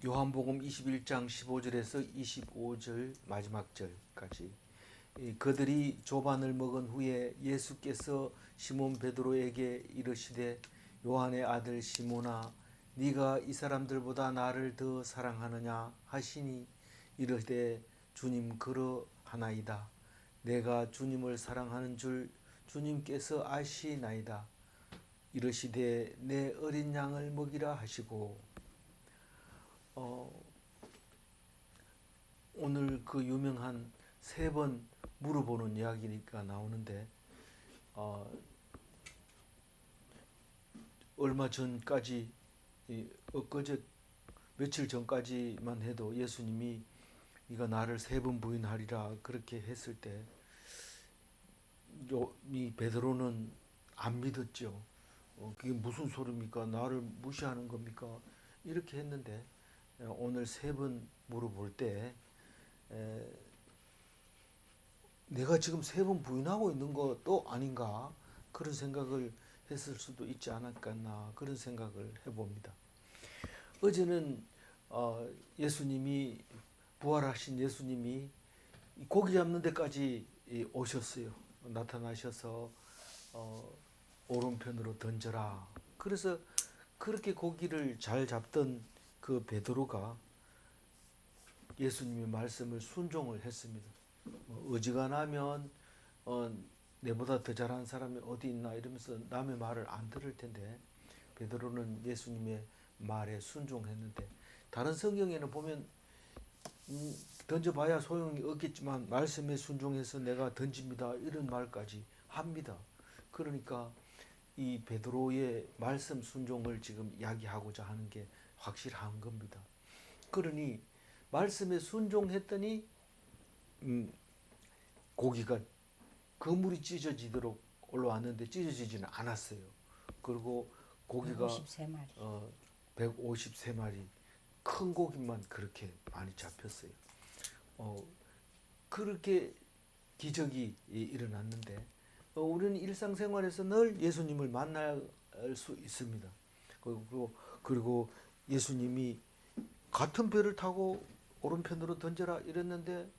요한복음 21장 15절에서 25절 마지막 절까지 그들이 조반을 먹은 후에 예수께서 시몬 베드로에게 이르시되 요한의 아들 시몬아 네가 이 사람들보다 나를 더 사랑하느냐 하시니 이르되 주님 그러하나이다. 내가 주님을 사랑하는 줄 주님께서 아시나이다. 이르시되 내 어린 양을 먹이라 하시고 오늘 그 유명한 세 번 물어보는 이야기니까 나오는데 얼마 전까지 엊그제 며칠 전까지만 해도 예수님이 네가 나를 세 번 부인하리라 그렇게 했을 때 이 베드로는 안 믿었죠. 그게 무슨 소리입니까? 나를 무시하는 겁니까? 이렇게 했는데 오늘 세 번 물어볼 때 내가 지금 세 번 부인하고 있는 것도 아닌가 그런 생각을 했을 수도 있지 않았겠나 그런 생각을 해봅니다. 어제는 예수님이 부활하신 예수님이 고기 잡는 데까지 오셨어요. 나타나셔서 오른편으로 던져라. 그래서 그렇게 고기를 잘 잡던 그 베드로가 예수님의 말씀을 순종을 했습니다. 어지간하면 내보다 더 잘하는 사람이 어디 있나 이러면서 남의 말을 안 들을 텐데 베드로는 예수님의 말에 순종했는데 다른 성경에는 보면 던져봐야 소용이 없겠지만 말씀에 순종해서 내가 던집니다 이런 말까지 합니다. 그러니까 이 베드로의 말씀 순종을 지금 이야기하고자 하는 게 확실한 겁니다. 그러니 말씀에 순종했더니 고기가 그물이 찢어지도록 올라왔는데 찢어지지는 않았어요. 그리고 고기가 153마리. 153마리 큰 고기만 그렇게 많이 잡혔어요. 그렇게 기적이 일어났는데 우리는 일상생활에서 늘 예수님을 만날 수 있습니다. 그리고 예수님이 같은 배를 타고 오른편으로 던져라 이랬는데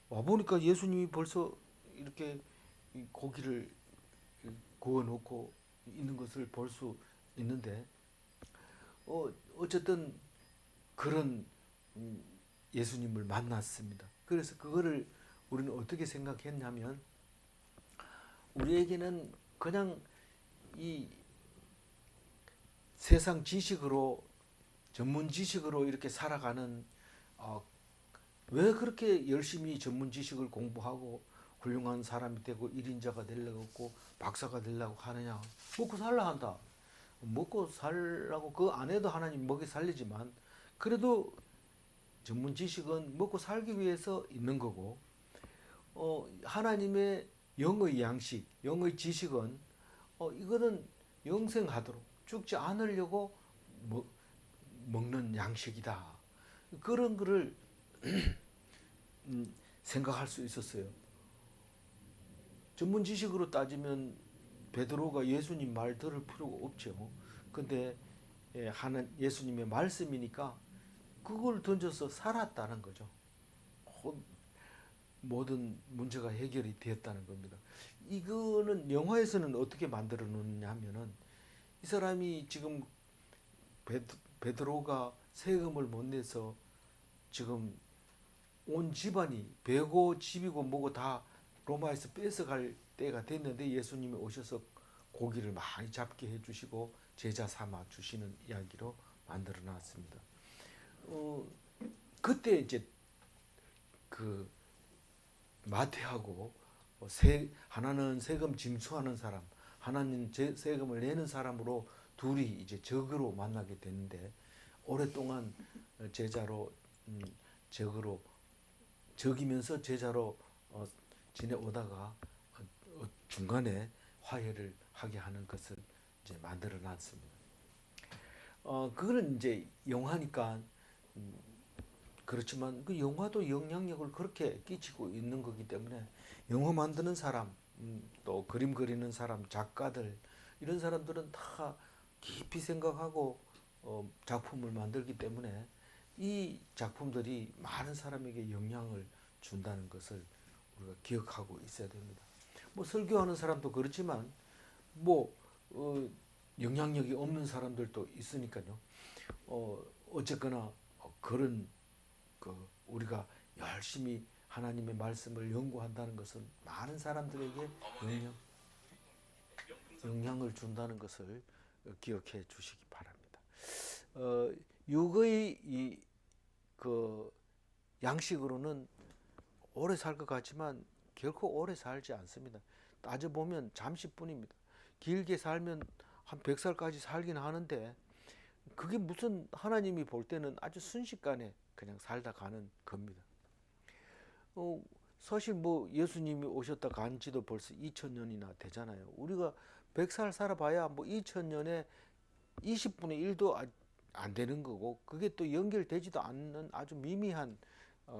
와보니까 예수님이 벌써 이렇게 고기를 구워놓고 있는 것을 볼 수 있는데 어쨌든 그런 예수님을 만났습니다. 그래서 그거를 우리는 어떻게 생각했냐면 우리에게는 그냥 이 세상 지식으로 전문 지식으로 이렇게 살아가는 왜 그렇게 열심히 전문 지식을 공부하고 훌륭한 사람이 되고 일인자가 되려고 박사가 되려고 하느냐. 먹고 살라 한다. 먹고 살라고 그 안에도 하나님 먹이 살리지만 그래도 전문 지식은 먹고 살기 위해서 있는 거고 하나님의 영의 양식, 영의 지식은 이거는 영생하도록 죽지 않으려고 먹는 양식이다. 그런 거를 생각할 수 있었어요. 전문 지식으로 따지면 베드로가 예수님 말 들을 필요가 없죠. 근데 예수님의 말씀이니까 그걸 던져서 살았다는 거죠. 모든 문제가 해결이 되었다는 겁니다. 이거는 영화에서는 어떻게 만들어 놓느냐 하면은 이 사람이 지금 베드로가 세금을 못 내서 지금 온 집안이 배고 집이고 뭐고 다 로마에서 뺏어갈 때가 됐는데 예수님이 오셔서 고기를 많이 잡게 해주시고 제자 삼아 주시는 이야기로 만들어 놨습니다. 그때 이제 그 마태하고 하나는 세금 징수하는 사람, 하나는 세금을 내는 사람으로 둘이 이제 적으로 만나게 되는데 오랫동안 제자로 적으로 적이면서 제자로 지내오다가 중간에 화해를 하게 하는 것을 이제 만들어 놨습니다. 그거는 이제 영화니까 그렇지만 그 영화도 영향력을 그렇게 끼치고 있는 거기 때문에 영화 만드는 사람, 또 그림 그리는 사람, 작가들 이런 사람들은 다 깊이 생각하고 작품을 만들기 때문에 이 작품들이 많은 사람에게 영향을 준다는 것을 우리가 기억하고 있어야 됩니다. 뭐 설교하는 사람도 그렇지만 뭐 영향력이 없는 사람들도 있으니까요. 어쨌거나 그런 우리가 열심히 하나님의 말씀을 연구한다는 것은 많은 사람들에게 영향을 준다는 것을 기억해 주시기 바랍니다. 육의 그 양식으로는 오래 살 것 같지만 결코 오래 살지 않습니다. 따져보면 잠시뿐입니다. 길게 살면 한 100살까지 살긴 하는데 그게 무슨 하나님이 볼 때는 아주 순식간에 그냥 살다 가는 겁니다. 사실 뭐 예수님이 오셨다 간 지도 벌써 2000년이나 되잖아요. 우리가 100살 살아봐야 뭐 2000년에 20분의 1도 안 되는 거고 그게 또 연결되지도 않는 아주 미미한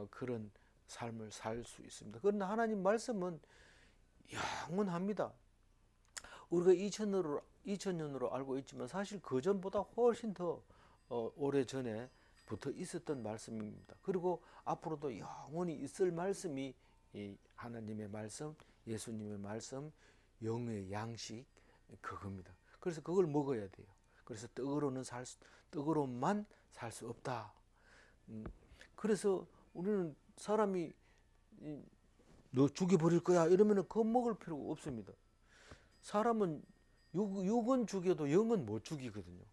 그런 삶을 살 수 있습니다. 그러나 하나님 말씀은 영원합니다. 우리가 2000년으로 알고 있지만 사실 그 전보다 훨씬 더 오래 전에 부터 있었던 말씀입니다. 그리고 앞으로도 영원히 있을 말씀이 이 하나님의 말씀, 예수님의 말씀, 영의 양식 그겁니다. 그래서 그걸 먹어야 돼요. 그래서 떡으로만 살 수 없다. 그래서 우리는 사람이 너 죽여버릴 거야 이러면은 겁먹을 필요가 없습니다. 사람은 육은 죽여도 영은 못 죽이거든요.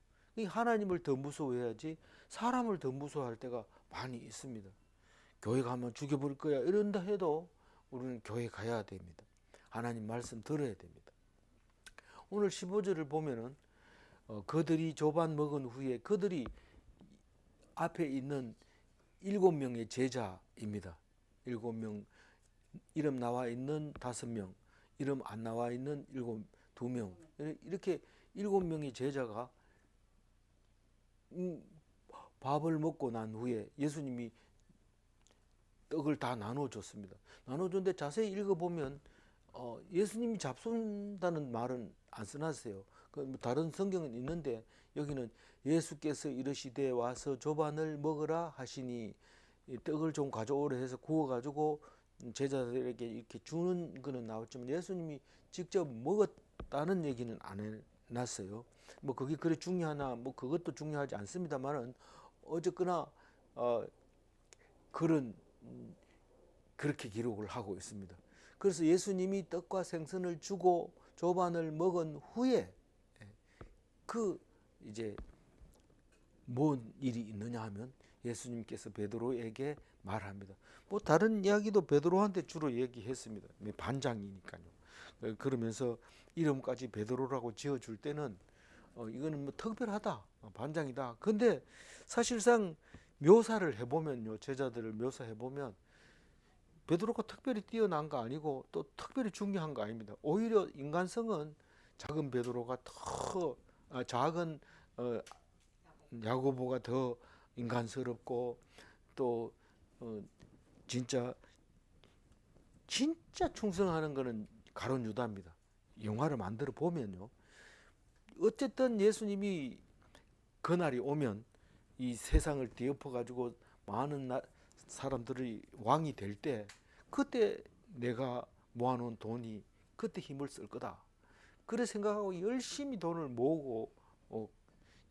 하나님을 더 무서워해야지 사람을 더 무서워할 때가 많이 있습니다. 교회 가면 죽여버릴 거야 이런다 해도 우리는 교회 가야 됩니다. 하나님 말씀 들어야 됩니다. 오늘 15절을 보면은 그들이 조반 먹은 후에 그들이 앞에 있는 7명의 제자입니다. 7명 이름 나와 있는 5명, 이름 안 나와 있는 2명 이렇게 7명의 제자가 밥을 먹고 난 후에 예수님이 떡을 다 나눠줬습니다. 나눠줬는데 자세히 읽어보면 예수님이 잡순다는 말은 안 써놨어요. 다른 성경은 있는데 여기는 예수께서 이르시되 와서 조반을 먹으라 하시니 떡을 좀 가져오라 해서 구워가지고 제자들에게 이렇게 주는 거는 나왔지만 예수님이 직접 먹었다는 얘기는 안 해놨어요. 뭐 그게 그래 중요하나 뭐 그것도 중요하지 않습니다만은 어쨌거나 그렇게 기록을 하고 있습니다. 그래서 예수님이 떡과 생선을 주고 조반을 먹은 후에 이제 뭔 일이 있느냐 하면 예수님께서 베드로에게 말합니다. 뭐 다른 이야기도 베드로한테 주로 얘기했습니다. 반장이니까요. 그러면서 이름까지 베드로라고 지어줄 때는 이거는 뭐 특별하다, 반장이다. 근데 사실상 묘사를 해보면요, 제자들을 묘사해보면 베드로가 특별히 뛰어난 거 아니고 또 특별히 중요한 거 아닙니다. 오히려 인간성은 작은 베드로가 더 작은 야고보가 더 인간스럽고 또 진짜 충성하는 거는 가룟 유다입니다. 영화를 만들어 보면요. 어쨌든 예수님이 그날이 오면 이 세상을 뒤엎어 가지고 많은 사람들이 왕이 될 때 그때 내가 모아놓은 돈이 그때 힘을 쓸 거다. 그래 생각하고 열심히 돈을 모으고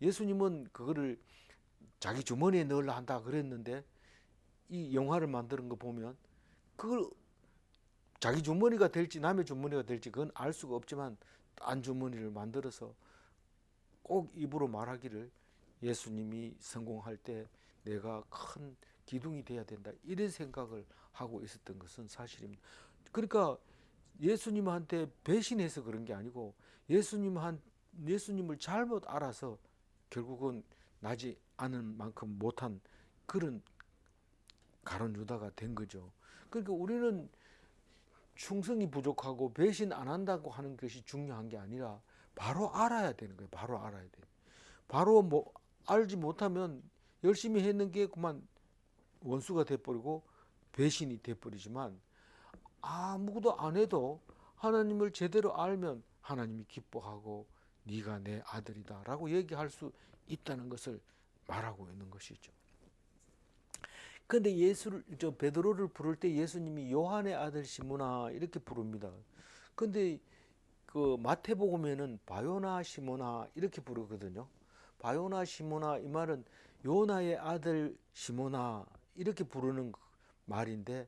예수님은 그거를 자기 주머니에 넣으려 한다 그랬는데 이 영화를 만드는 거 보면 그걸 자기 주머니가 될지 남의 주머니가 될지 그건 알 수가 없지만 딴 주머니를 만들어서 꼭 입으로 말하기를 예수님이 성공할 때 내가 큰 기둥이 돼야 된다 이런 생각을 하고 있었던 것은 사실입니다. 그러니까 예수님한테 배신해서 그런 게 아니고 예수님을 잘못 알아서 결국은 나지 않은 만큼 못한 그런 가룟 유다가 된 거죠. 그러니까 우리는 충성이 부족하고 배신 안 한다고 하는 것이 중요한 게 아니라 바로 알아야 되는 거예요. 바로 알아야 돼. 바로 뭐 알지 못하면 열심히 했는 게 그만 원수가 돼버리고 배신이 돼버리지만 아무것도 안 해도 하나님을 제대로 알면 하나님이 기뻐하고 네가 내 아들이다 라고 얘기할 수 있다는 것을 말하고 있는 것이죠. 근데 예수를 저 베드로를 부를 때 예수님이 요한의 아들 시몬아 이렇게 부릅니다. 근데 그 마태복음에는 바요나 시몬아 이렇게 부르거든요. 바요나 시몬아 이 말은 요나의 아들 시몬아 이렇게 부르는 말인데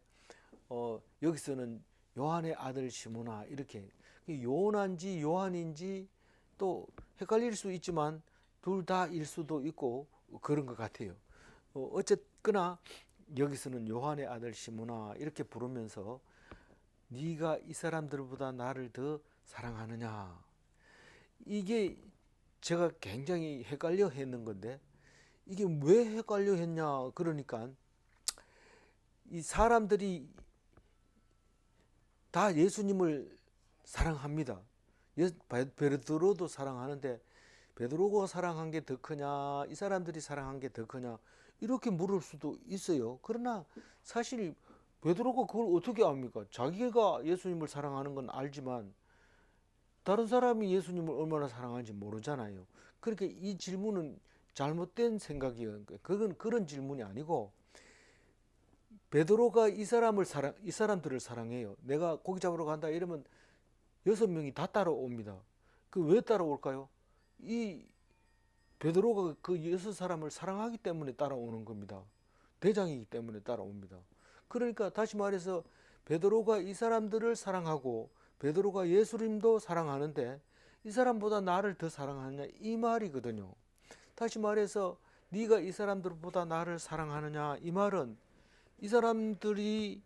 여기서는 요한의 아들 시몬아 이렇게 요나인지 요한인지 또 헷갈릴 수 있지만 둘 다일 수도 있고 그런 것 같아요. 어쨌거나 여기서는 요한의 아들 시몬아 이렇게 부르면서 네가 이 사람들보다 나를 더 사랑하느냐 이게 제가 굉장히 헷갈려 했는 건데 이게 왜 헷갈려 했냐 그러니까 이 사람들이 다 예수님을 사랑합니다. 베드로도 사랑하는데 베드로가 사랑한 게 더 크냐 이 사람들이 사랑한 게 더 크냐 이렇게 물을 수도 있어요. 그러나 사실 베드로가 그걸 어떻게 압니까? 자기가 예수님을 사랑하는 건 알지만 다른 사람이 예수님을 얼마나 사랑하는지 모르잖아요. 그러니까 이 질문은 잘못된 생각이에요. 그건 그런 질문이 아니고 베드로가 이 사람들을 사랑해요. 내가 고기 잡으러 간다 이러면 6명이 다 따라옵니다. 그 왜 따라올까요? 이 베드로가 그 6사람을 사랑하기 때문에 따라오는 겁니다. 대장이기 때문에 따라옵니다. 그러니까 다시 말해서 베드로가 이 사람들을 사랑하고 베드로가 예수님도 사랑하는데 이 사람보다 나를 더 사랑하느냐 이 말이거든요. 다시 말해서 네가 이 사람들보다 나를 사랑하느냐 이 말은 이 사람들이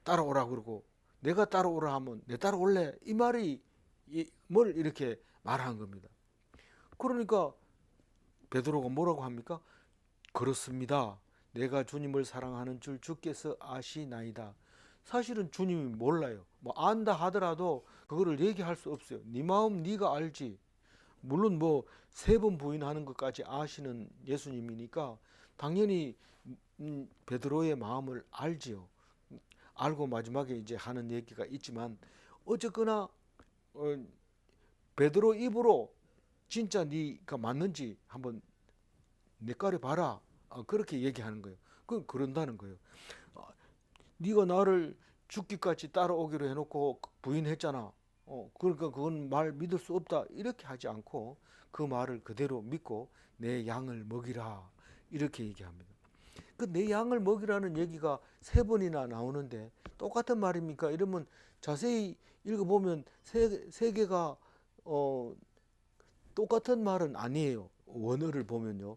따라오라 그러고 내가 따라오라 하면 내 따라올래 이 말이 뭘 이렇게 말한 겁니다. 그러니까 베드로가 뭐라고 합니까? 그렇습니다. 내가 주님을 사랑하는 줄 주께서 아시나이다. 사실은 주님이 몰라요. 뭐 안다 하더라도 그거를 얘기할 수 없어요. 네 마음 네가 알지. 물론 뭐 3번 부인하는 것까지 아시는 예수님이니까 당연히 베드로의 마음을 알지요. 알고 마지막에 이제 하는 얘기가 있지만 어쨌거나 어, 베드로 입으로 진짜 네가 맞는지 한번 내까리 봐라. 그렇게 얘기하는 거예요. 그런다는 거예요. 네가 나를 죽기까지 따라오기로 해놓고 부인했잖아. 그러니까 그건 말 믿을 수 없다. 이렇게 하지 않고 그 말을 그대로 믿고 내 양을 먹이라. 이렇게 얘기합니다. 그 내 양을 먹이라는 얘기가 3번이나 나오는데 똑같은 말입니까? 이러면 자세히 읽어보면 세 개가 똑같은 말은 아니에요. 원어를 보면요.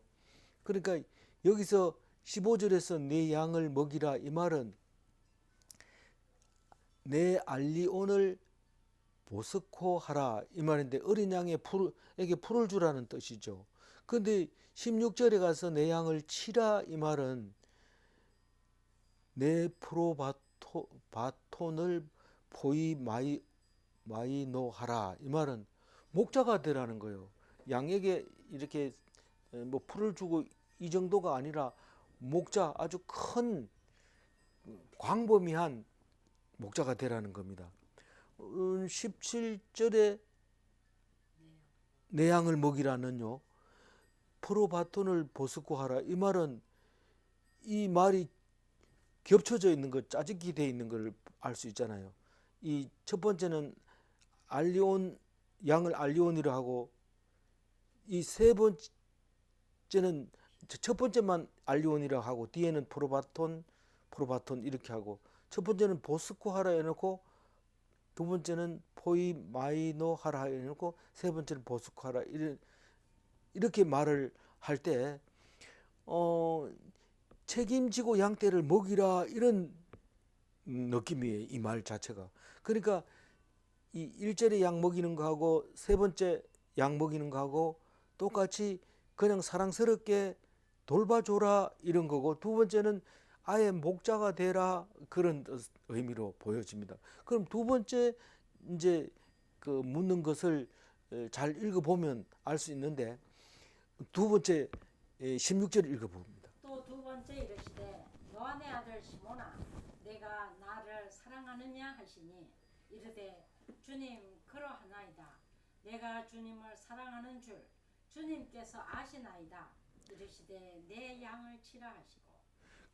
그러니까 여기서 15절에서 내 양을 먹이라 이 말은 내 알리온을 보스코하라 이 말인데 어린 양에게 풀을 주라는 뜻이죠. 그런데 16절에 가서 내 양을 치라 이 말은 내 프로바톤을 마이노하라 이 말은 목자가 되라는 거예요. 양에게 이렇게 뭐 풀을 주고 이 정도가 아니라 목자 아주 큰 광범위한 목자가 되라는 겁니다. 17절에 내 양을 먹이라는요. 프로바톤을 보스코하라 이 말은 이 말이 겹쳐져 있는 것 짜집기 되어 있는 걸 알 수 있잖아요. 이 첫 번째는 알리온 양을 알리온이라 하고 이 세 번째는 첫 번째만 알리온이라 하고 뒤에는 프로바톤 이렇게 하고 첫 번째는 보스코하라 해놓고 두 번째는 포이마이노하라 해놓고 세 번째는 보스코하라 이렇게 말을 할 때 책임지고 양떼를 먹이라 이런 느낌이에요. 이 말 자체가. 그러니까 이 1절에 양 먹이는 거하고 세 번째 양 먹이는 거하고 똑같이 그냥 사랑스럽게 돌봐줘라 이런 거고 두 번째는 아예 목자가 되라 그런 의미로 보여집니다. 그럼 두 번째 이제 그 묻는 것을 잘 읽어보면 알 수 있는데 두 번째 16절 읽어봅니다. 또 두 번째 이르시되 요한의 아들 시몬아 내가 나를 사랑하느냐 하시니 이르되 주님 그러하나이다. 내가 주님을 사랑하는 줄 주님께서 아시나이다. 이르시되 내 양을 치라 하시고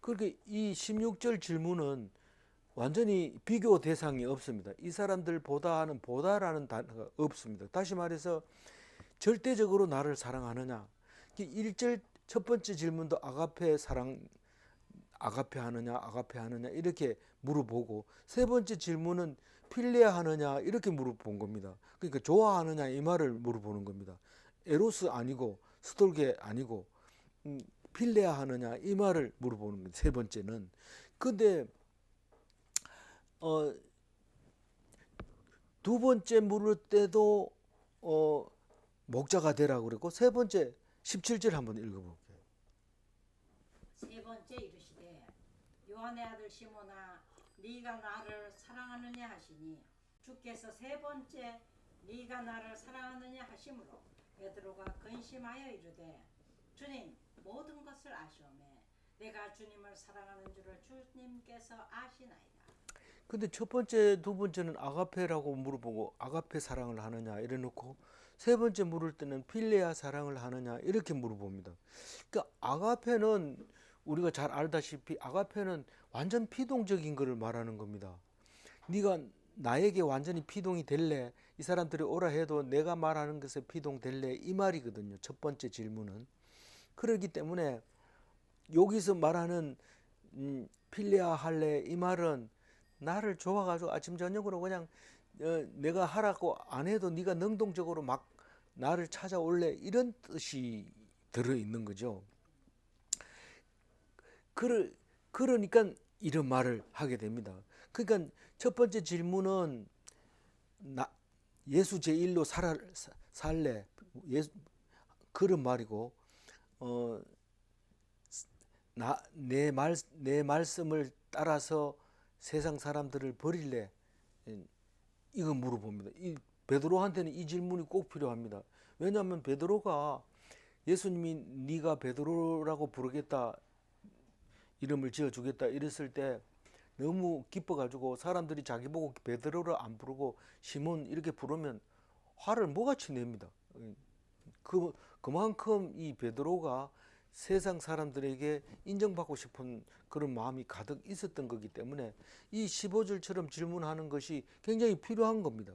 그렇게 이 16절 질문은 완전히 비교 대상이 없습니다. 이 사람들보다는 보다라는 단어가 없습니다. 다시 말해서 절대적으로 나를 사랑하느냐. 1절 첫 번째 질문도 아가페 사랑, 아가페 하느냐 이렇게 물어보고, 세 번째 질문은 필레아 하느냐 이렇게 물어본 겁니다. 그러니까 좋아하느냐 이 말을 물어보는 겁니다. 에로스 아니고 스톨게 아니고 필레아 하느냐 이 말을 물어보는 겁니다. 세 번째는. 근데 두 번째 물을 때도 목자가 되라고 그랬고, 세 번째 17절 한번 읽어볼게요. 세 번째 이르시되 요한의 아들 시몬아 네가 나를 사랑하느냐 하시니, 주께서 세 번째 네가 나를 사랑하느냐 하심으로 베드로가 근심하여 이르되 주님 모든 것을 아시오매 내가 주님을 사랑하는 줄을 주님께서 아시나이다. 근데 첫 번째, 두 번째는 아가페라고 물어보고 아가페 사랑을 하느냐 이래 놓고, 세 번째 물을 때는 필레아 사랑을 하느냐 이렇게 물어봅니다. 그러니까 아가페는 우리가 잘 알다시피 아가페는 완전 피동적인 것을 말하는 겁니다. 네가 나에게 완전히 피동이 될래? 이 사람들이 오라 해도 내가 말하는 것에 피동될래? 이 말이거든요. 첫 번째 질문은. 그렇기 때문에 여기서 말하는 필레아 할래 이 말은 나를 좋아가지고 아침 저녁으로 그냥 내가 하라고 안 해도 네가 능동적으로 막 나를 찾아올래 이런 뜻이 들어있는 거죠. 그러니까 이런 말을 하게 됩니다. 그러니까 첫 번째 질문은 예수 제1로 살래 예수, 그런 말이고, 내 말씀을 따라서 세상 사람들을 버릴래? 이거 물어봅니다. 베드로한테는 이 질문이 꼭 필요합니다. 왜냐하면 베드로가 예수님이 네가 베드로라고 부르겠다, 이름을 지어주겠다 이랬을 때 너무 기뻐가지고 사람들이 자기 보고 베드로를 안 부르고 시몬 이렇게 부르면 화를 뭐같이 냅니다. 그만큼 이 베드로가 세상 사람들에게 인정받고 싶은 그런 마음이 가득 있었던 거기 때문에 이 15절처럼 질문하는 것이 굉장히 필요한 겁니다.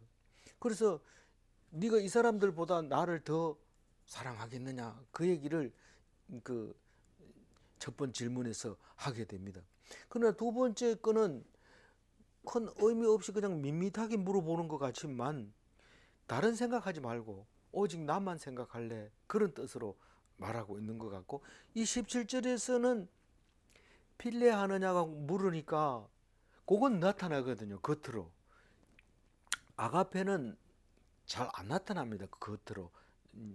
그래서 네가 이 사람들보다 나를 더 사랑하겠느냐 그 얘기를 그 첫 번째 질문에서 하게 됩니다. 그러나 두 번째 거는 큰 의미 없이 그냥 밋밋하게 물어보는 것 같지만 다른 생각하지 말고 오직 나만 생각할래 그런 뜻으로 말하고 있는 것 같고, 이 17절에서는 필레하느냐가 물으니까 그건 나타나거든요. 겉으로. 아가페는 잘 안 나타납니다. 겉으로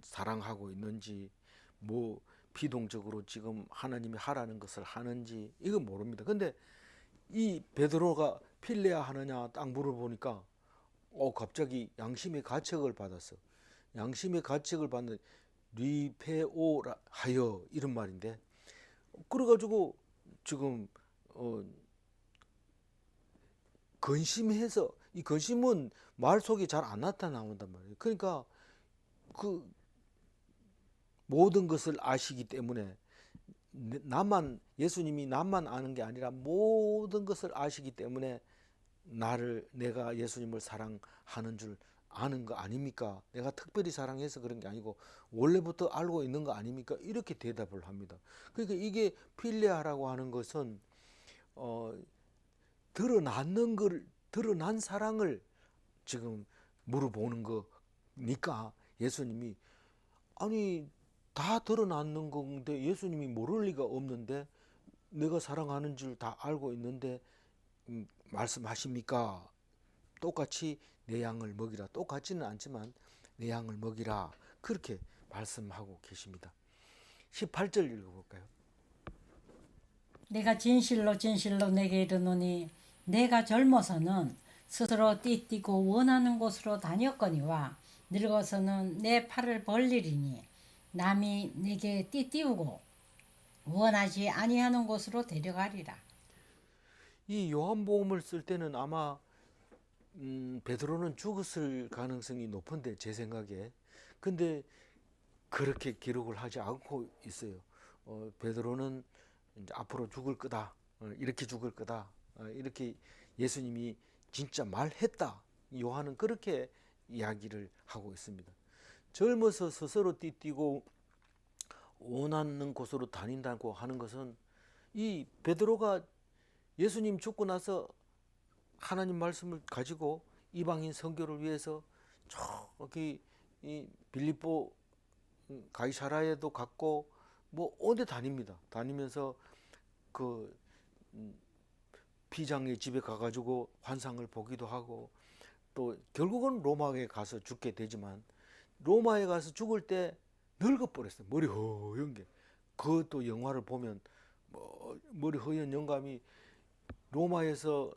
사랑하고 있는지 뭐 비동적으로 지금 하나님이 하라는 것을 하는지 이건 모릅니다. 근데 이 베드로가 필레아 하느냐 딱 물어보니까 갑자기 양심의 가책을 받았어. 양심의 가책을 받는 리페오라 하여 이런 말인데, 그래가지고 지금 근심해서, 이 근심은 말 속에 잘 안 나타나온단 말이에요. 그러니까 그 모든 것을 아시기 때문에 예수님이 나만 아는 게 아니라 모든 것을 아시기 때문에 내가 예수님을 사랑하는 줄 아는 거 아닙니까? 내가 특별히 사랑해서 그런 게 아니고 원래부터 알고 있는 거 아닙니까? 이렇게 대답을 합니다. 그러니까 이게 필레아라고 하는 것은 드러난 사랑을 지금 물어보는 거니까, 예수님이 아니 다 드러났는 건데 예수님이 모를 리가 없는데 내가 사랑하는 줄 다 알고 있는데 말씀하십니까? 똑같이 내 양을 먹이라. 똑같지는 않지만 내 양을 먹이라. 그렇게 말씀하고 계십니다. 18절 읽어볼까요? 내가 진실로 진실로 내게 이르노니 내가 젊어서는 스스로 띠띠고 원하는 곳으로 다녔거니와 늙어서는 내 팔을 벌리리니 남이 내게 띠띠우고 원하지 아니하는 곳으로 데려가리라. 이 요한복음을 쓸 때는 아마 베드로는 죽었을 가능성이 높은데, 제 생각에. 근데 그렇게 기록을 하지 않고 있어요. 베드로는 이제 앞으로 죽을 거다. 이렇게 죽을 거다. 이렇게 예수님이 진짜 말했다. 요한은 그렇게 이야기를 하고 있습니다. 젊어서 스스로 띠뛰고 원하는 곳으로 다닌다고 하는 것은 이 베드로가 예수님 죽고 나서 하나님 말씀을 가지고 이방인 선교를 위해서 저기 이 빌립보 가이사라에도 갔고 뭐 어디 다닙니다. 다니면서 그 비장의 집에 가가지고 환상을 보기도 하고 또 결국은 로마에 가서 죽게 되지만 로마에 가서 죽을 때 늙어버렸어요. 머리 허연 게. 그것도 영화를 보면 뭐 머리 허연 영감이 로마에서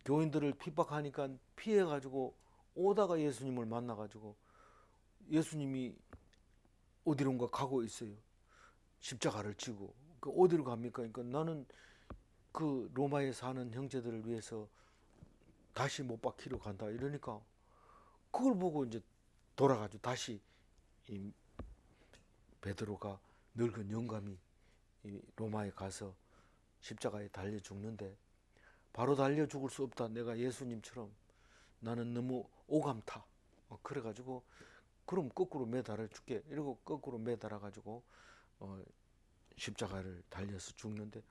교인들을 핍박하니까 피해가지고 오다가 예수님을 만나가지고 예수님이 어디론가 가고 있어요. 십자가를 지고. 그 어디로 갑니까? 그러니까 나는 그 로마에 사는 형제들을 위해서 다시 못 박히러 간다. 이러니까 그걸 보고 이제 돌아가지고 다시 이 베드로가 늙은 영감이 이 로마에 가서 십자가에 달려 죽는데 바로 달려 죽을 수 없다. 내가 예수님처럼 나는 너무 오감타. 그래가지고 그럼 거꾸로 매달아 줄게. 이러고 거꾸로 매달아 가지고 십자가를 달려서 죽는데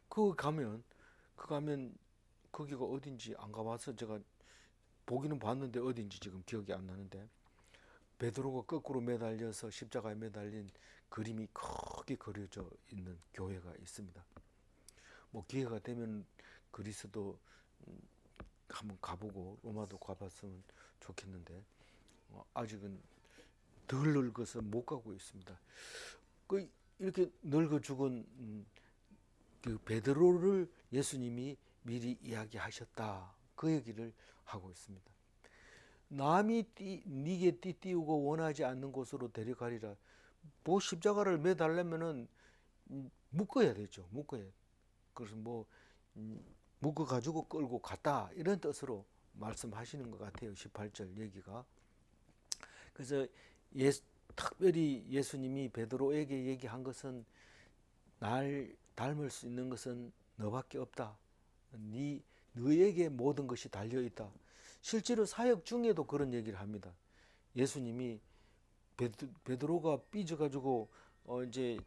그 가면 거기가 어딘지 안 가봐서 제가 보기는 봤는데 어딘지 지금 기억이 안 나는데 베드로가 거꾸로 매달려서 십자가에 매달린 그림이 크게 그려져 있는 교회가 있습니다. 뭐 기회가 되면 그리스도 한번 가보고 로마도 가봤으면 좋겠는데 아직은 덜 늙어서 못 가고 있습니다. 그 이렇게 늙어 죽은 그 베드로를 예수님이 미리 이야기하셨다. 그 얘기를 하고 있습니다. 남이 네게 띠띠우고 원하지 않는 곳으로 데려가리라. 뭐 십자가를 매달려면은 묶어야 되죠. 묶어야. 그래서 뭐 묶어 가지고 끌고 갔다 이런 뜻으로 말씀하시는 것 같아요. 18절 얘기가. 그래서 특별히 예수님이 베드로에게 얘기한 것은 날 닮을 수 있는 것은 너밖에 없다. 너에게 모든 것이 달려 있다. 실제로 사역 중에도 그런 얘기를 합니다. 예수님이 베드로가 삐져가지고 이제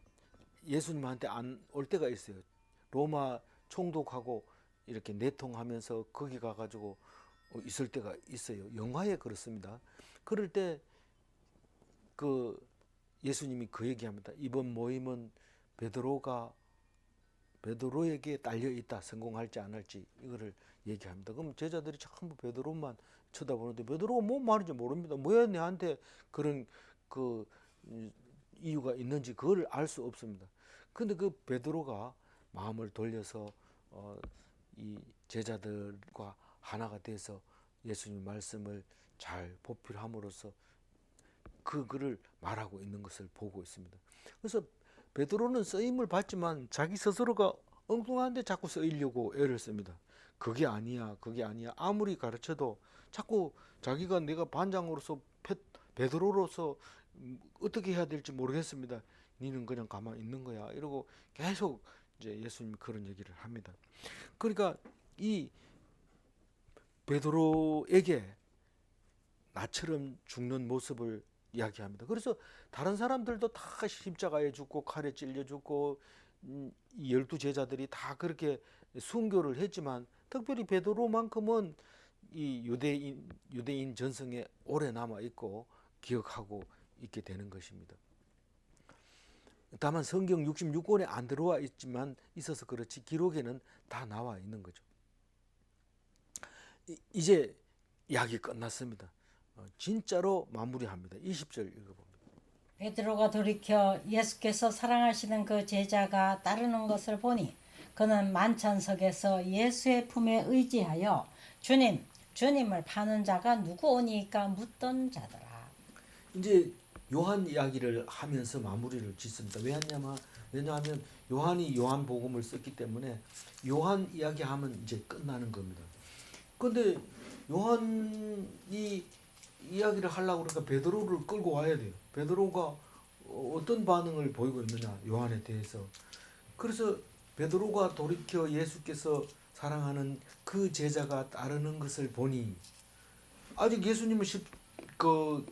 예수님한테 안 올 때가 있어요. 로마 총독하고 이렇게 내통하면서 거기 가가지고 있을 때가 있어요. 영화에 그렇습니다. 그럴 때 그 예수님이 그 얘기합니다. 이번 모임은 베드로에게 딸려 있다. 성공할지 안 할지 이거를 얘기합니다. 그럼 제자들이 전부 베드로만 쳐다보는데 베드로가 뭔 말인지 모릅니다. 왜 내한테 그런 그 이유가 있는지 그걸 알 수 없습니다. 근데 그 베드로가 마음을 돌려서 이 제자들과 하나가 돼서 예수님 말씀을 잘 보필함으로써 그거를 말하고 있는 것을 보고 있습니다. 그래서 베드로는 쓰임을 받지만 자기 스스로가 엉뚱한데 자꾸 쓰이려고 애를 씁니다. 그게 아니야. 아무리 가르쳐도 자꾸 자기가 내가 반장으로서 베드로로서 어떻게 해야 될지 모르겠습니다. 니는 그냥 가만히 있는 거야. 이러고 계속 이제 예수님이 그런 얘기를 합니다. 그러니까 이 베드로에게 나처럼 죽는 모습을 이야기합니다. 그래서 다른 사람들도 다 십자가에 죽고 칼에 찔려 죽고 이 12제자들이 다 그렇게 순교를 했지만 특별히 베드로만큼은 이 유대인 전성에 오래 남아 있고 기억하고 있게 되는 것입니다. 다만 성경 66권에 안 들어와 있지만 있어서 그렇지 기록에는 다 나와 있는 거죠. 이제 이야기 끝났습니다. 진짜로 마무리합니다. 20절 읽어봅니다. 베드로가 돌이켜 예수께서 사랑하시는 그 제자가 따르는 것을 보니 그는 만찬석에서 예수의 품에 의지하여 주님을 파는 자가 누구오니까 묻던 자더라. 이제 요한 이야기를 하면서 마무리를 짓습니다. 왜냐하면 요한이 요한복음을 썼기 때문에 요한 이야기하면 이제 끝나는 겁니다. 그런데 요한이 이야기를 하려고 그러니까 베드로를 끌고 와야 돼요. 베드로가 어떤 반응을 보이고 있느냐 요한에 대해서 그래서 베드로가 돌이켜 예수께서 사랑하는 그 제자가 따르는 것을 보니 아직 예수님을 그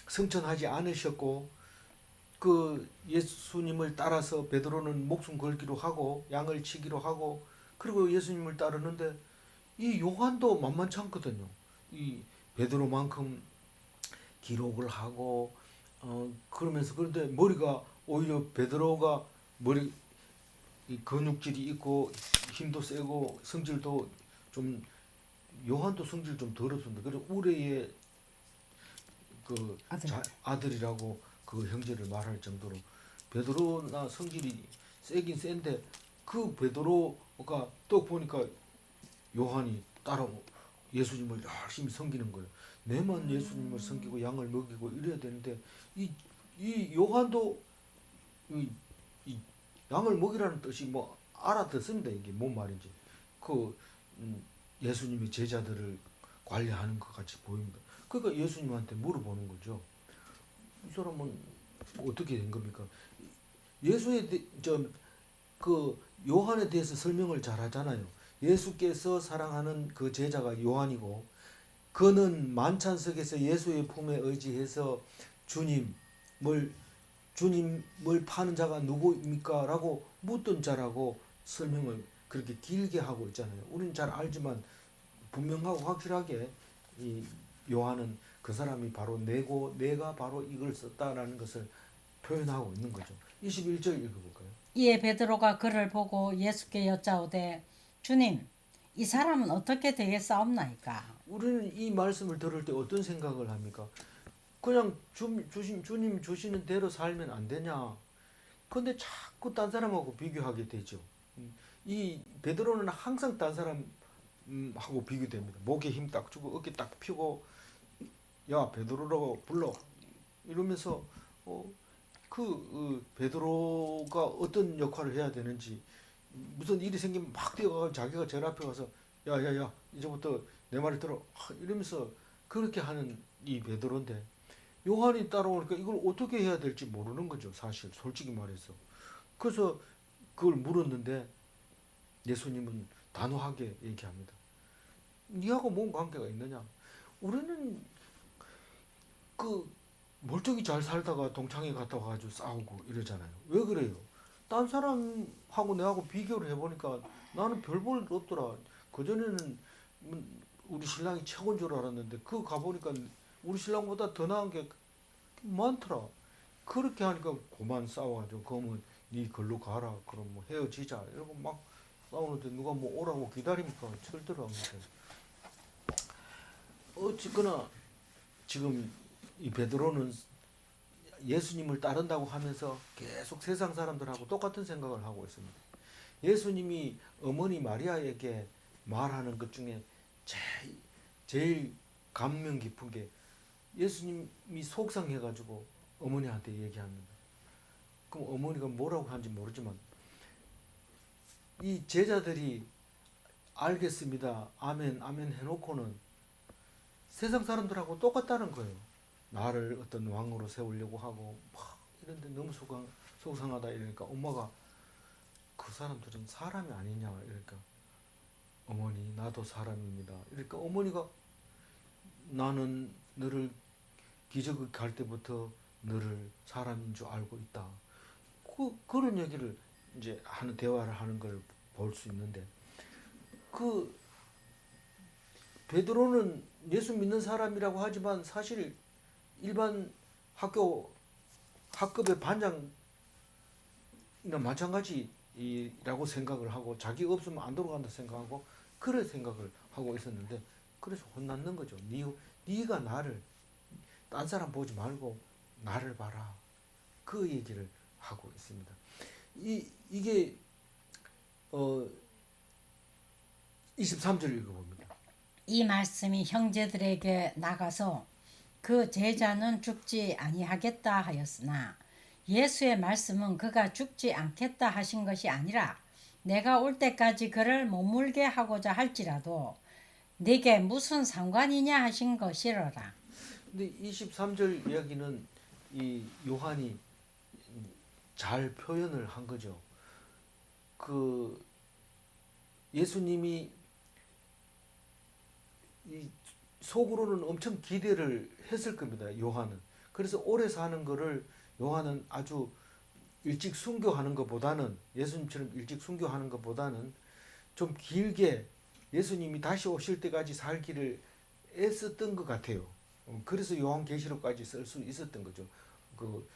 성천하지 않으셨고 그 예수님을 따라서 베드로는 목숨 걸기로 하고 양을 치기로 하고 그리고 예수님을 따르는데 이 요한도 만만치 않거든요. 이 베드로만큼 기록을 하고 그러면서 그런데 머리가 오히려 베드로가 머리 이 근육질이 있고 힘도 세고 성질도 좀 요한도 성질 좀 덜 없습니다. 그래서 우레의 그 아들이라고 그 형제를 말할 정도로 베드로나 성질이 세긴 센데 그 베드로가 또 보니까 요한이 따라 예수님을 열심히 섬기는 거예요. 내만 예수님을 섬기고 양을 먹이고 이래야 되는데 이 요한도 이 양을 먹이라는 뜻이 뭐 알아듣습니다. 이게 뭔 말인지. 그 예수님이 제자들을 관리하는 것 같이 보입니다. 그러니까 예수님한테 물어보는 거죠. 이 사람은 어떻게 된 겁니까? 그 요한에 대해서 설명을 잘 하잖아요. 예수께서 사랑하는 그 제자가 요한이고 그는 만찬석에서 예수의 품에 의지해서 주님을 파는 자가 누구입니까? 라고 묻던 자라고 설명을 그렇게 길게 하고 있잖아요. 우리는 잘 알지만 분명하고 확실하게 이 요한은 그 사람이 바로 내가 바로 이걸 썼다라는 것을 표현하고 있는 거죠. 21절 읽어볼까요? 이에 베드로가 그를 보고 예수께 여짜오되 주님 이 사람은 어떻게 되겠사옵나이까. 우리는 이 말씀을 들을 때 어떤 생각을 합니까? 그냥 주님 주시는 대로 살면 안 되냐? 근데 자꾸 딴 사람하고 비교하게 되죠. 이 베드로는 항상 딴 사람하고 비교됩니다. 목에 힘 딱 주고 어깨 딱 펴고 야 베드로라고 불러 이러면서 베드로가 어떤 역할을 해야 되는지 무슨 일이 생기면 막 뛰어가서 자기가 제일 앞에 가서 야야야 이제부터 내 말을 들어 이러면서 그렇게 하는 이 베드로인데 요한이 따라오니까 이걸 어떻게 해야 될지 모르는 거죠. 사실 솔직히 말해서. 그래서 그걸 물었는데 예수님은 단호하게 얘기합니다. 니하고 뭔 관계가 있느냐? 우리는 그 멀쩡히 잘 살다가 동창회 갔다 와가지고 싸우고 이러잖아요. 왜 그래요? 딴 사람하고 내하고 비교를 해보니까 나는 별 볼 없더라. 그전에는 우리 신랑이 최고인 줄 알았는데 그거 가보니까 우리 신랑보다 더 나은 게 많더라. 그렇게 하니까 그만 싸워가지고 그러면 네 걸로 가라. 그럼 뭐 헤어지자. 이러고 막 싸우는데 누가 뭐 오라고 기다리니까 철들어합니다. 어쨌거나 지금 이 베드로는 예수님을 따른다고 하면서 계속 세상 사람들하고 똑같은 생각을 하고 있습니다. 예수님이 어머니 마리아에게 말하는 것 중에 제일 감명 깊은 게 예수님이 속상해가지고 어머니한테 얘기합니다. 그럼 어머니가 뭐라고 하는지 모르지만 이 제자들이 알겠습니다. 아멘, 아멘 해놓고는 세상 사람들하고 똑같다는 거예요. 나를 어떤 왕으로 세우려고 하고 막 이런데 너무 속상하다 이러니까 엄마가 그 사람들은 사람이 아니냐 이러니까 어머니 나도 사람입니다. 이러니까 어머니가 나는 너를 기적을 갈 때부터 너를 사람인 줄 알고 있다. 그런 얘기를 이제 하는 대화를 하는 걸 볼 수 있는데 그 베드로는 예수 믿는 사람이라고 하지만 사실 일반 학급의 반장이나 마찬가지라고 생각을 하고 자기 없으면 안 돌아간다 생각하고 그런 생각을 하고 있었는데 그래서 혼났는 거죠. 네가 나를 딴 사람 보지 말고 나를 봐라. 그 얘기를 하고 있습니다. 이게 23절 읽어봅니다. 이 말씀이 형제들에게 나가서 그 제자는 죽지 아니하겠다 하였으나 예수의 말씀은 그가 죽지 않겠다 하신 것이 아니라 내가 올 때까지 그를 머물게 하고자 할지라도 네게 무슨 상관이냐 하신 것이로라. 근데 23절 이야기는 이 요한이 잘 표현을 한 거죠. 그 예수님이 이 속으로는 엄청 기대를 했을 겁니다. 요한은. 그래서 오래 사는 거를 요한은 아주 일찍 순교하는 것보다는, 예수님처럼 일찍 순교하는 것보다는 좀 길게 예수님이 다시 오실 때까지 살기를 애썼던 것 같아요. 그래서 요한계시록까지 쓸 수 있었던 거죠. 그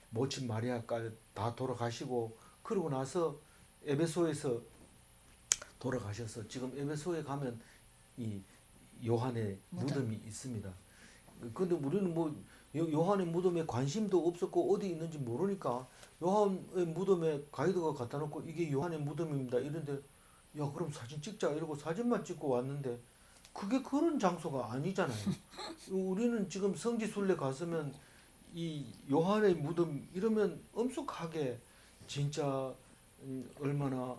모친 마리아까지 다 돌아가시고, 그러고 나서 에베소에서 돌아가셔서 지금 에베소에 가면 이 요한의 무덤이 있습니다. 근데 우리는 뭐 요한의 무덤에 관심도 없었고 어디 있는지 모르니까 요한의 무덤에 가이드가 갖다 놓고 이게 요한의 무덤입니다 이런데, 야 그럼 사진 찍자 이러고 사진만 찍고 왔는데 그게 그런 장소가 아니잖아요. 우리는 지금 성지순례 갔으면 이 요한의 무덤 이러면 엄숙하게 진짜 얼마나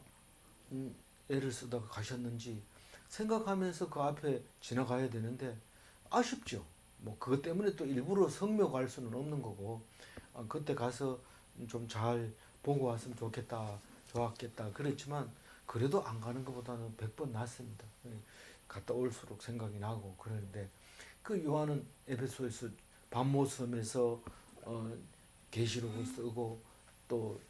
애를 쓰다가 가셨는지 생각하면서 그 앞에 지나가야 되는데 아쉽죠. 뭐 그것 때문에 또 일부러 성묘 갈 수는 없는 거고, 그때 가서 좀 잘 보고 왔으면 좋겠다, 좋았겠다 그랬지만 그래도 안 가는 것보다는 100번 낫습니다. 갔다 올수록 생각이 나고 그러는데, 그 요한은 에베소에서 밤모섬에서 계시록을 쓰고, 또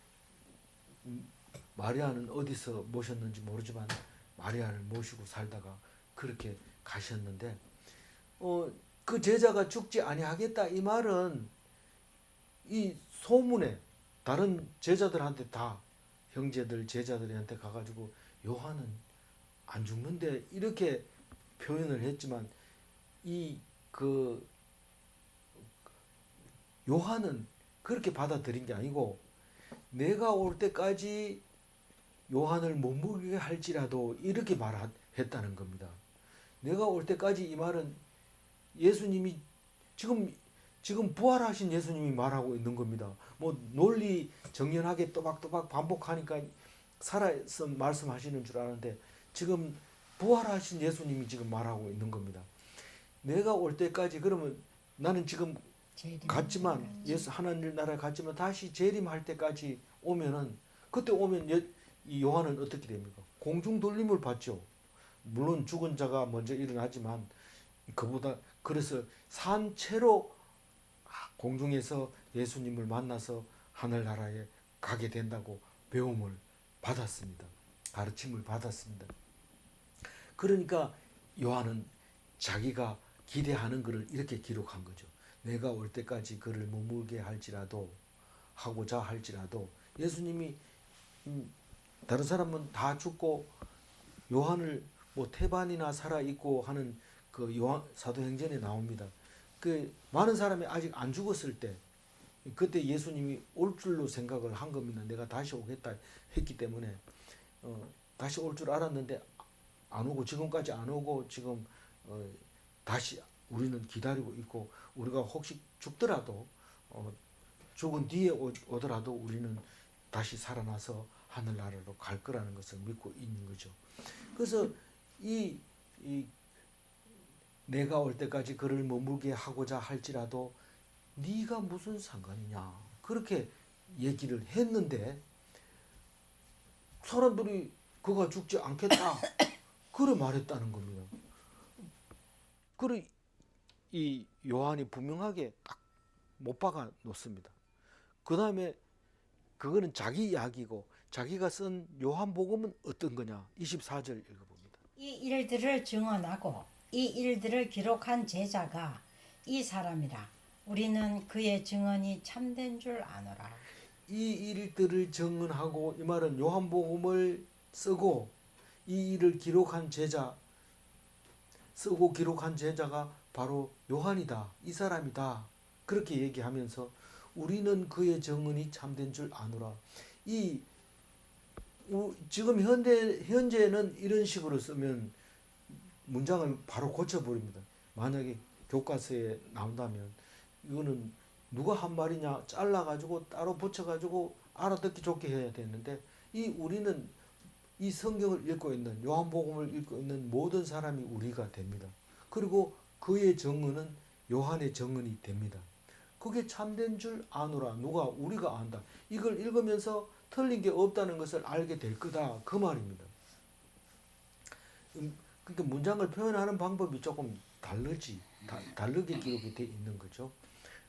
마리아는 어디서 모셨는지 모르지만 마리아를 모시고 살다가 그렇게 가셨는데, 그 제자가 죽지 아니하겠다 이 말은 이 소문에 다른 제자들한테 다, 형제들 제자들한테 가가지고 요한은 안 죽는데 이렇게 표현을 했지만, 이 그 요한은 그렇게 받아들인 게 아니고, 내가 올 때까지 요한을 못 먹게 할지라도 이렇게 말했다는 겁니다. 내가 올 때까지 이 말은 예수님이 지금 부활하신 예수님이 말하고 있는 겁니다. 뭐 논리 정연하게 또박또박 반복하니까 살아서 말씀하시는 줄 아는데 지금 부활하신 예수님이 지금 말하고 있는 겁니다. 내가 올 때까지, 그러면 나는 지금 갔지만 예수 하나님 나라에 갔지만 다시 재림할 때까지 오면은, 그때 오면 이 요한은 어떻게 됩니까? 공중 돌림을 받죠. 물론 죽은 자가 먼저 일어나지만 그보다, 그래서 산 채로 공중에서 예수님을 만나서 하늘나라에 가게 된다고 배움을 받았습니다. 가르침을 받았습니다. 그러니까 요한은 자기가 기대하는 것을 이렇게 기록한 거죠. 내가 올 때까지 그를 머물게 할지라도, 하고자 할지라도. 예수님이 다른 사람은 다 죽고 요한을 뭐 태반이나 살아 있고 하는 그 요한 사도행전에 나옵니다. 그 많은 사람이 아직 안 죽었을 때, 그때 예수님이 올 줄로 생각을 한 겁니다. 내가 다시 오겠다 했기 때문에 다시 올 줄 알았는데 안 오고, 지금까지 안 오고 지금 다시 우리는 기다리고 있고, 우리가 혹시 죽더라도 죽은 뒤에 오더라도 우리는 다시 살아나서 하늘나라로 갈 거라는 것을 믿고 있는 거죠. 그래서 이 내가 올 때까지 그를 머물게 하고자 할지라도 네가 무슨 상관이냐 그렇게 얘기를 했는데, 사람들이 그가 죽지 않겠다 그래 말했다는 겁니다. 그래 이 요한이 분명하게 딱 못 박아 놓습니다. 그 다음에 그거는 자기 이야기고, 자기가 쓴 요한복음은 어떤 거냐, 24절 읽어봅니다. 이 일들을 증언하고 이 일들을 기록한 제자가 이 사람이라. 우리는 그의 증언이 참된 줄 아노라. 이 일들을 증언하고, 이 말은 요한복음을 쓰고 이 일을 기록한 제자, 쓰고 기록한 제자가 바로 요한이다, 이 사람이다 그렇게 얘기하면서 우리는 그의 증언이 참된 줄 아노라. 이 지금 현재는 이런 식으로 쓰면 문장을 바로 고쳐버립니다. 만약에 교과서에 나온다면 이거는 누가 한 말이냐 잘라가지고 따로 붙여가지고 알아듣기 좋게 해야 되는데, 우리는 이 성경을 읽고 있는, 요한복음을 읽고 있는 모든 사람이 우리가 됩니다. 그리고 그의 증언은 요한의 증언이 됩니다. 그게 참된 줄 아노라. 누가? 우리가 안다. 이걸 읽으면서 틀린 게 없다는 것을 알게 될 거다. 그 말입니다. 그러니까 문장을 표현하는 방법이 조금 다르게 기록이 되어 있는 거죠.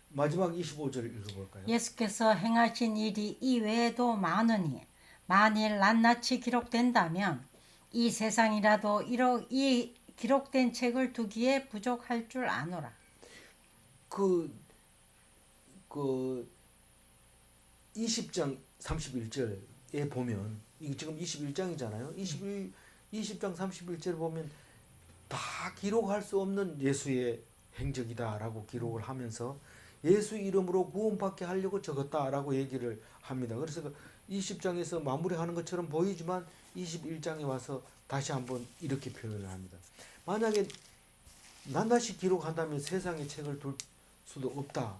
마지막 25절 읽어볼까요? 예수께서 행하신 일이 이외에도 많으니 만일 낱낱이 기록된다면 이 세상이라도 이 기록된 책을 두기에 부족할 줄 아노라. 그 20장 31절에 보면, 이게 지금 21장이잖아요. 20장 31절 보면 다 기록할 수 없는 예수의 행적이다라고 기록을 하면서 예수 이름으로 구원받게 하려고 적었다라고 얘기를 합니다. 그래서 20장에서 마무리하는 것처럼 보이지만 21장에 와서 다시 한번 이렇게 표현을 합니다. 만약에 낱낱이 기록한다면 세상에 책을 둘 수도 없다.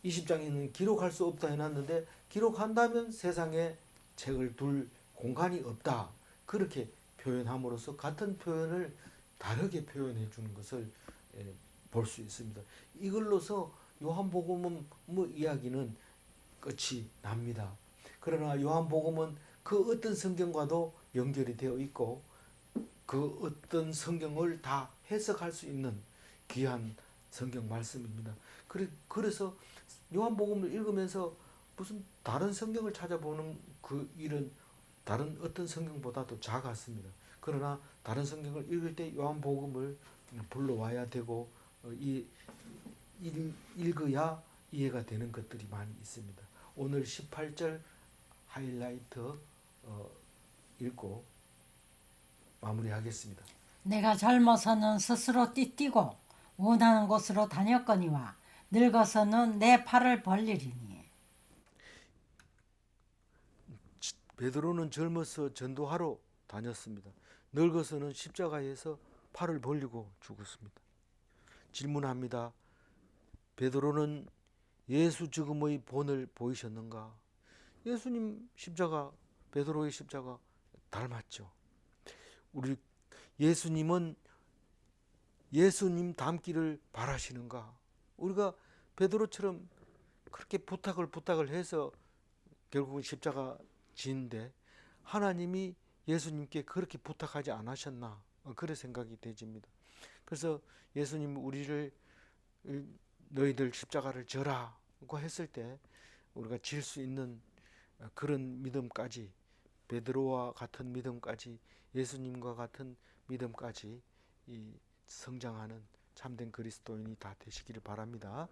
20장에는 기록할 수 없다 해놨는데 기록한다면 세상에 책을 둘 공간이 없다. 그렇게 표현함으로써 같은 표현을 다르게 표현해 주는 것을 볼 수 있습니다. 이걸로서 요한복음은 이야기는 끝이 납니다. 그러나 요한복음은 그 어떤 성경과도 연결이 되어 있고 그 어떤 성경을 다 해석할 수 있는 귀한 성경 말씀입니다. 그래서 요한복음을 읽으면서 무슨 다른 성경을 찾아보는 그 일은 다른 어떤 성경보다도 작았습니다. 그러나 다른 성경을 읽을 때 요한복음을 불러와야 되고 읽어야 이해가 되는 것들이 많이 있습니다. 오늘 18절 하이라이트 읽고 마무리하겠습니다. 내가 젊어서는 스스로 띠뛰고 원하는 곳으로 다녔거니와 늙어서는 내 팔을 벌리리니. 베드로는 젊어서 전도하러 다녔습니다. 늙어서는 십자가에서 팔을 벌리고 죽었습니다. 질문합니다. 베드로는 예수 죽음의 본을 보이셨는가? 예수님 십자가, 베드로의 십자가 닮았죠. 우리 예수님은 예수님 닮기를 바라시는가? 우리가 베드로처럼 그렇게 부탁을 해서 결국은 십자가 지는데 하나님이 예수님께 그렇게 부탁하지 않으셨나? 그런 생각이 되집니다. 그래서 예수님 우리를 너희들 십자가를 져라고 했을 때 우리가 질 수 있는 그런 믿음까지, 베드로와 같은 믿음까지, 예수님과 같은 믿음까지 성장하는 참된 그리스도인이 다 되시기를 바랍니다.